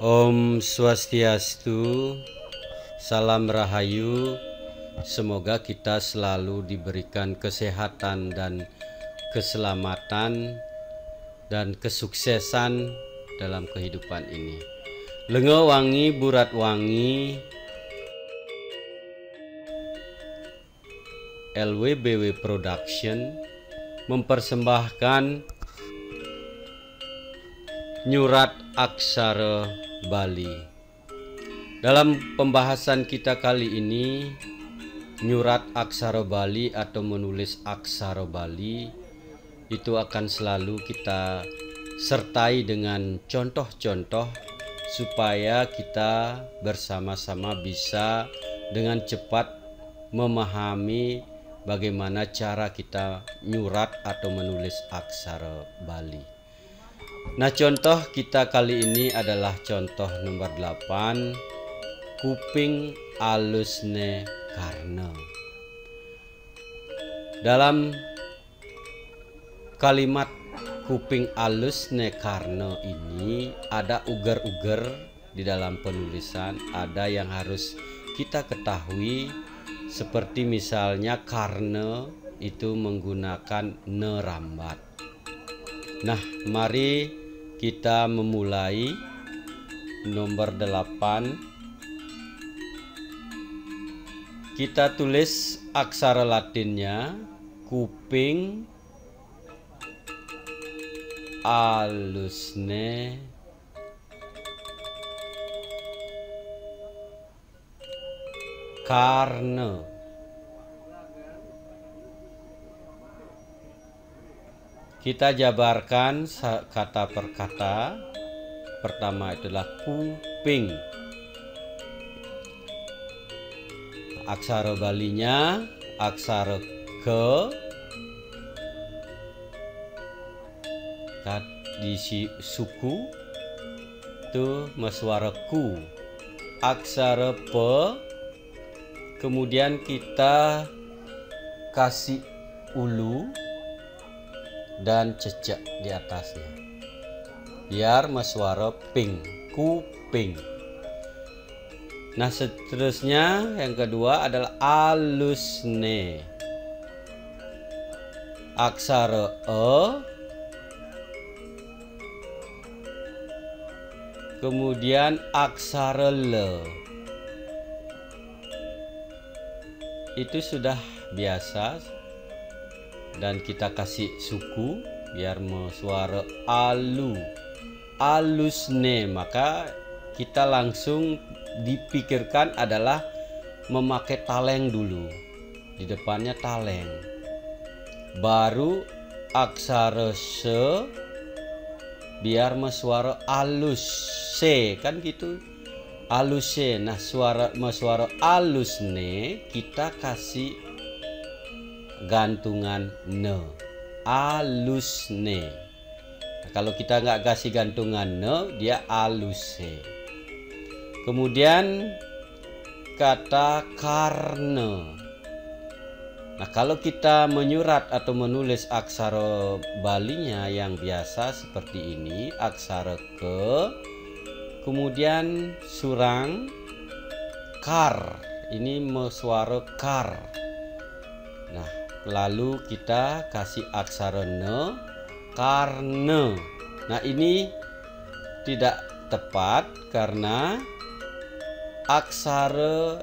Om Swastiastu, salam rahayu. Semoga kita selalu diberikan kesehatan dan keselamatan dan kesuksesan dalam kehidupan ini. Lengo wangi burat wangi, LWBW Production mempersembahkan Nyurat Aksara Bali. Dalam pembahasan kita kali ini, Nyurat Aksara Bali atau menulis Aksara Bali itu akan selalu kita sertai dengan contoh-contoh supaya kita bersama-sama bisa dengan cepat memahami bagaimana cara kita nyurat atau menulis aksara Bali. Nah, contoh kita kali ini adalah contoh nomor 8, kuping alusne karna. Dalam kalimat kuping alusne karna ini ada uger-uger di dalam penulisan, ada yang harus kita ketahui, seperti misalnya karna itu menggunakan nerambat. Nah, mari kita memulai nomor 8. Kita tulis aksara Latinnya kuping alusne karna. Kita jabarkan kata per kata. Pertama itulah kuping. Aksara Balinya aksara ke, di suku itu suara ku. Aksara pe, kemudian kita kasih ulu dan cecek di atasnya biar suara ping, kuping. Nah, seterusnya yang kedua adalah alusne. Aksara e, kemudian aksara le. Itu sudah biasa, dan kita kasih suku biar suara alu, alusne. Maka kita langsung dipikirkan adalah memakai taleng dulu, di depannya taleng, baru aksara se biar suara alus se, kan gitu, alus se. Nah, suara alusne kita kasih gantungan ne, alusne. Nah, kalau kita nggak kasih gantungan ne, dia aluse. Kemudian kata karna. Nah, kalau kita menyurat atau menulis aksara Balinya yang biasa seperti ini, aksara ke, kemudian surang kar, ini suara kar. Nah, lalu kita kasih aksara ne, karna. Nah, ini tidak tepat karena aksara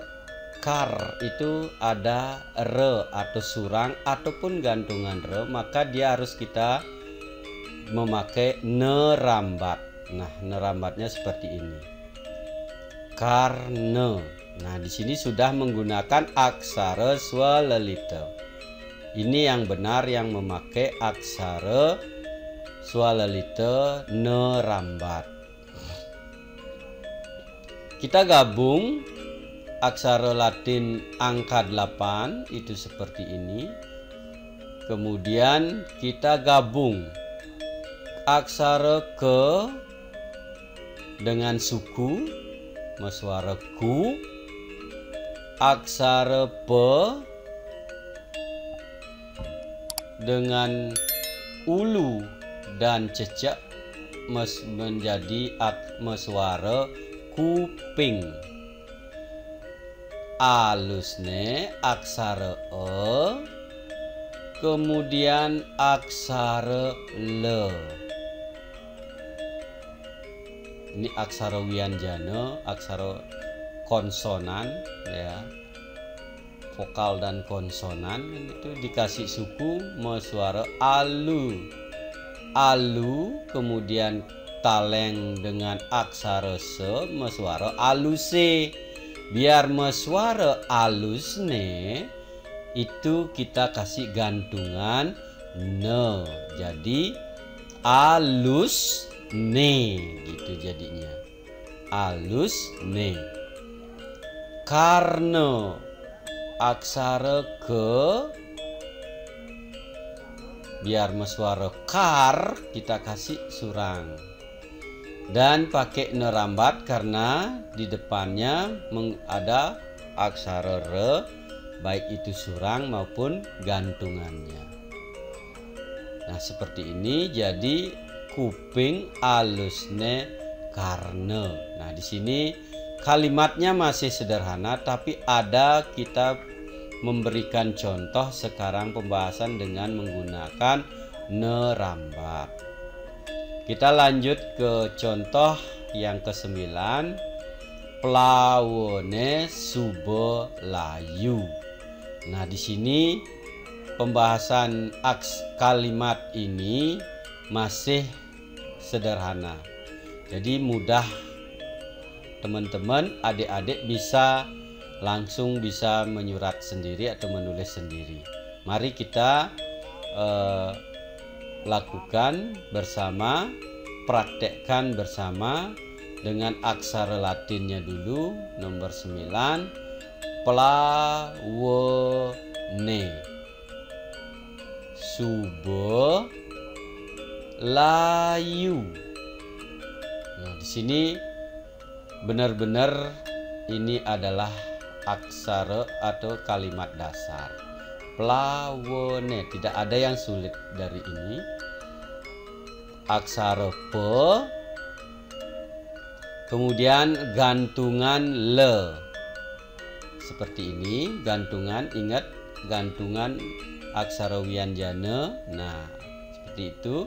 kar itu ada re atau surang ataupun gantungan re, maka dia harus kita memakai nerambat. Nah, nerambatnya seperti ini, karna. Nah, di sini sudah menggunakan aksara swalalita. Ini yang benar, yang memakai aksara swalalita nerambat. Kita gabung aksara Latin angka 8 itu seperti ini. Kemudian kita gabung aksara ke dengan suku, suara ku. Aksara pe dengan ulu dan cecek, menjadi meswara kuping. Alusne aksara e, kemudian aksara le. Ini aksara wianjana, aksara konsonan ya. Vokal dan konsonan itu dikasih suku meswara alu. Alu kemudian taleng dengan aksara se meswara aluse. Biar meswara alusne itu kita kasih gantungan ne. Jadi alus ne gitu jadinya. Alus ne. Karena aksara ke, biar meswara kar kita kasih surang. Dan pakai nerambat karena di depannya ada aksara re, baik itu surang maupun gantungannya. Nah seperti ini jadi kuping alusne karne. Nah di sini kalimatnya masih sederhana, tapi ada kita memberikan contoh sekarang pembahasan dengan menggunakan nerambat. Kita lanjut ke contoh yang ke-9. Plawone subo layu. Nah, di sini pembahasan kalimat ini masih sederhana. Jadi mudah teman-teman, adik-adik langsung bisa menyurat sendiri atau menulis sendiri. Mari kita lakukan bersama, praktekkan bersama dengan aksara Latinnya dulu. Nomor 9, plawone subo layu. Nah, di sini benar-benar ini adalah aksara atau kalimat dasar. Plawone, tidak ada yang sulit dari ini. Aksara pe, kemudian gantungan le. Seperti ini, gantungan, ingat gantungan aksara wianjana. Nah, seperti itu.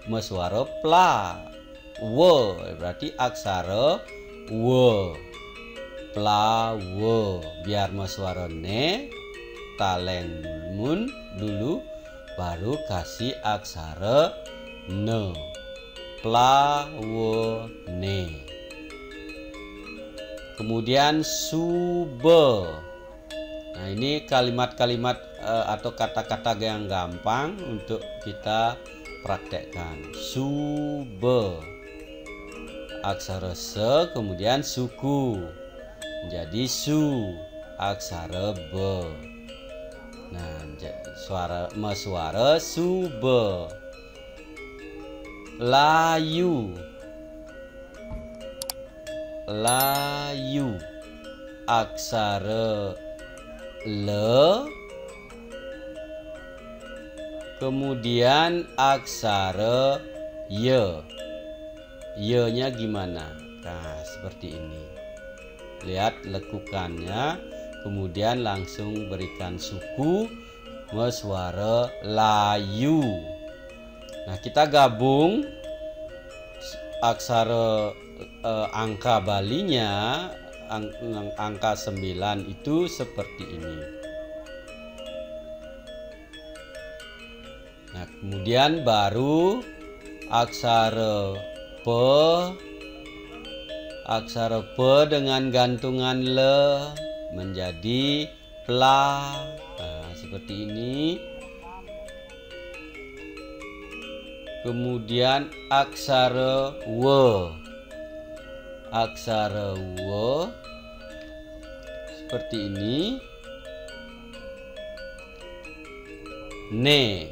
Meswara pla, wo, berarti aksara wo. Plawo, biar meswara ne taleng dulu baru kasih aksara ne. Plawone. Kemudian sube. Nah, ini kalimat-kalimat atau kata-kata yang gampang untuk kita praktekkan. Sube, aksara se, kemudian suku jadi su, aksara be. Nah, meswara sube. Layu, layu, aksara le, kemudian aksara ye. Ye-nya gimana? Nah, seperti ini. Lihat lekukannya, kemudian langsung berikan suku meswara layu. Nah, kita gabung aksara angka Balinya, angka 9 itu seperti ini. Nah, kemudian baru aksara pe dengan gantungan le menjadi pla. Nah, seperti ini. Kemudian aksara we, seperti ini. Ne,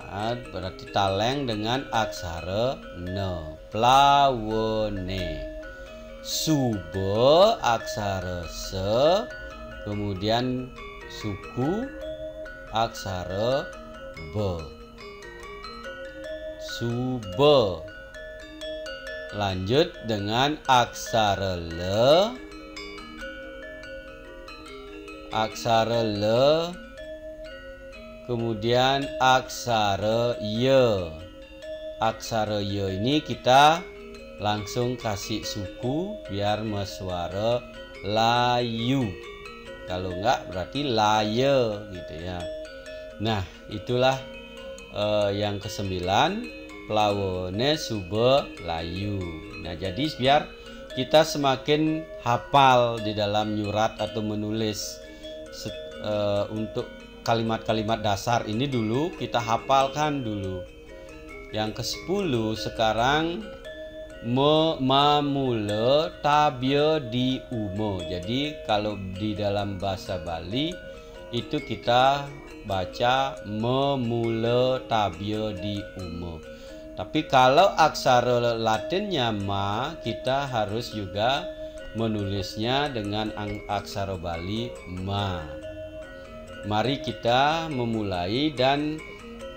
nah, berarti taleng dengan aksara ne. Plawone. Sube, aksara se, kemudian suku aksara be. Sube. lanjut dengan aksara le, aksara le, kemudian aksara ye. Aksara ye ini kita langsung kasih suku biar suara layu. Kalau enggak berarti laye gitu ya. Nah, itulah yang kesembilan, plawone sube layu. Nah, jadi biar kita semakin hafal di dalam nyurat atau menulis untuk kalimat-kalimat dasar ini dulu kita hafalkan dulu. Yang ke-10 sekarang mamule tabya di umo. Jadi kalau di dalam bahasa Bali itu kita baca memule tabya di umo. Tapi kalau aksara Latinnya ma, kita harus juga menulisnya dengan aksara Bali ma. Mari kita memulai dan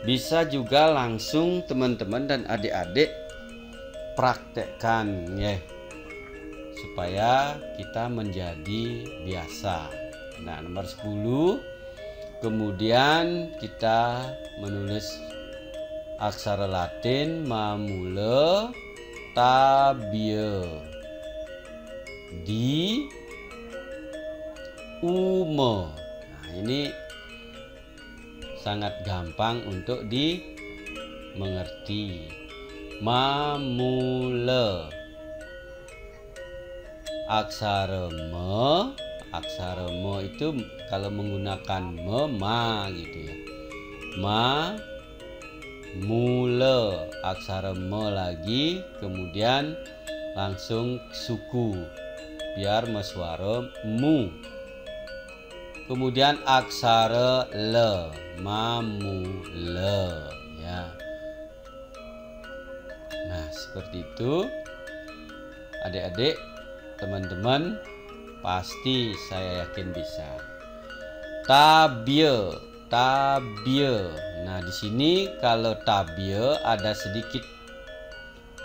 bisa juga langsung teman-teman dan adik-adik praktekkan ya, supaya kita menjadi biasa. Nah, nomor 10, kemudian kita menulis aksara Latin mamule tabya di umo. Nah, ini sangat gampang untuk dimengerti. Mamule aksara me, aksara me itu kalau menggunakan ma gitu ya. Ma mule aksara me lagi, kemudian langsung suku biar suara mu. Kemudian aksara le, mamule ya. Nah, seperti itu adik-adik, teman-teman, pasti saya yakin bisa. Tabya, tabya. Nah, di sini kalau tabya ada sedikit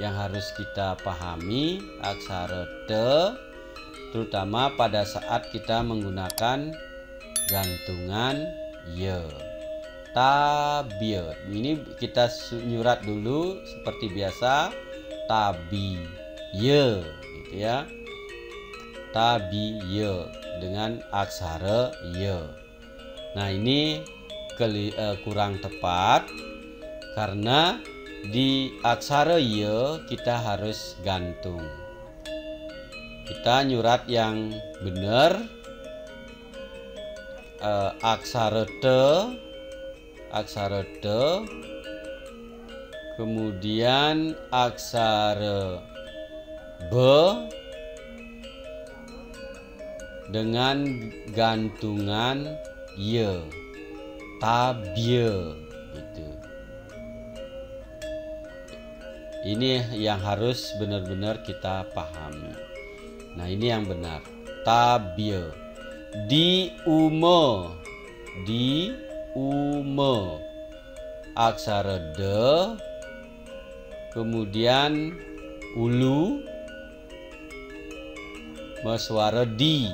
yang harus kita pahami, aksara te, terutama pada saat kita menggunakan gantungan ye. Tabya. Ini kita nyurat dulu seperti biasa, tabi ye gitu ya. Tabi ye dengan aksara ye. Nah, ini kurang tepat karena di aksara ye kita harus gantung. Kita nyurat yang benar, aksara te, kemudian aksara be dengan gantungan ye, tabye gitu. Ini yang harus benar-benar kita pahami. Nah, ini yang benar, tabye. Di umo, di umo aksara de, kemudian ulu suara di,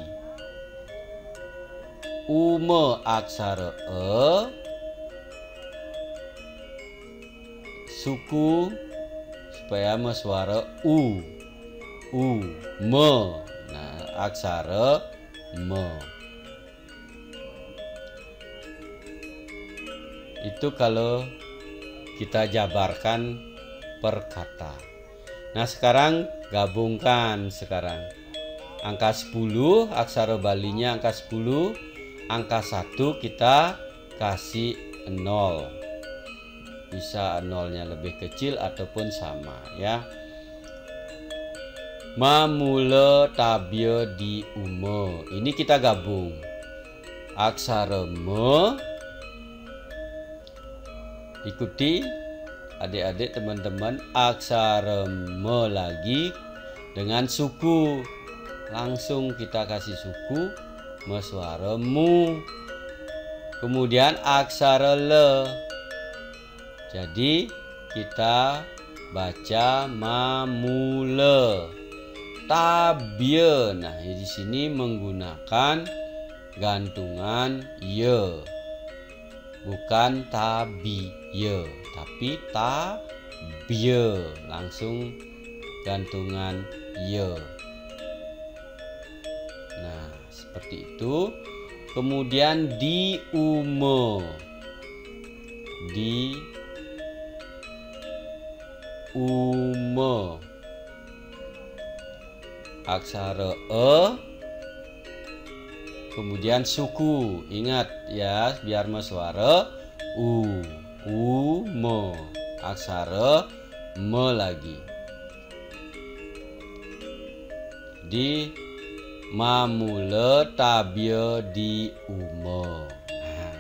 umo aksara e, suku supaya suara u, me. Nah, aksara me. Itu kalau kita jabarkan per kata. Nah, sekarang gabungkan sekarang. Angka 10, aksara Balinya angka 10, angka 1 kita kasih 0. Bisa nolnya lebih kecil ataupun sama ya. Mamule tabya di umo. Ini kita gabung. Aksara me, ikuti adik-adik teman-teman, aksara me lagi dengan suku. Langsung kita kasih suku suara mu. Kemudian aksara le. Jadi kita baca mamule. Tabye. Nah, di sini menggunakan gantungan ye. Bukan tabiye, tapi tabye. Langsung gantungan ye. Nah, seperti itu. Kemudian diume. Diume. Aksara e, kemudian suku. Ingat ya, biar suara u. Ume. Aksara me lagi. Di mamule tabye di ume. Nah,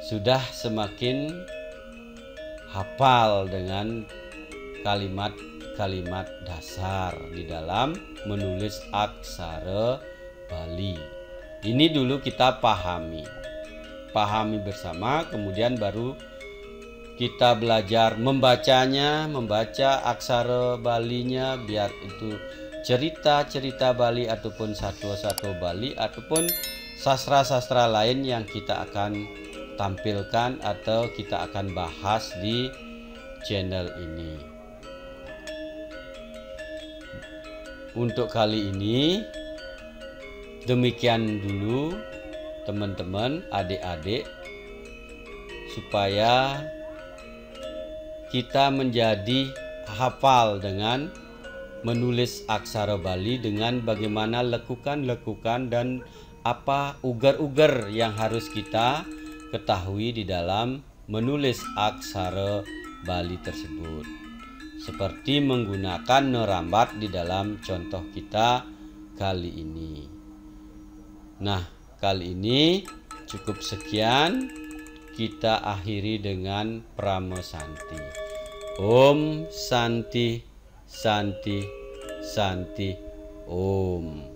sudah semakin hafal dengan kalimat-kalimat dasar di dalam menulis aksara Bali. Ini dulu kita pahami bersama, kemudian baru kita belajar membacanya, membaca aksara Balinya, biar itu cerita-cerita Bali ataupun satwa-satwa Bali ataupun sastra-sastra lain yang kita akan tampilkan atau kita akan bahas di channel ini. Untuk kali ini demikian dulu teman-teman, adik-adik, supaya kita menjadi hafal dengan menulis aksara Bali, dengan bagaimana lekukan-lekukan dan apa ugar-ugar yang harus kita ketahui di dalam menulis aksara Bali tersebut. Seperti menggunakan nerambat di dalam contoh kita kali ini. Nah, kali ini cukup sekian. Kita akhiri dengan Prama Santi. Om Santi Santi Santi Om.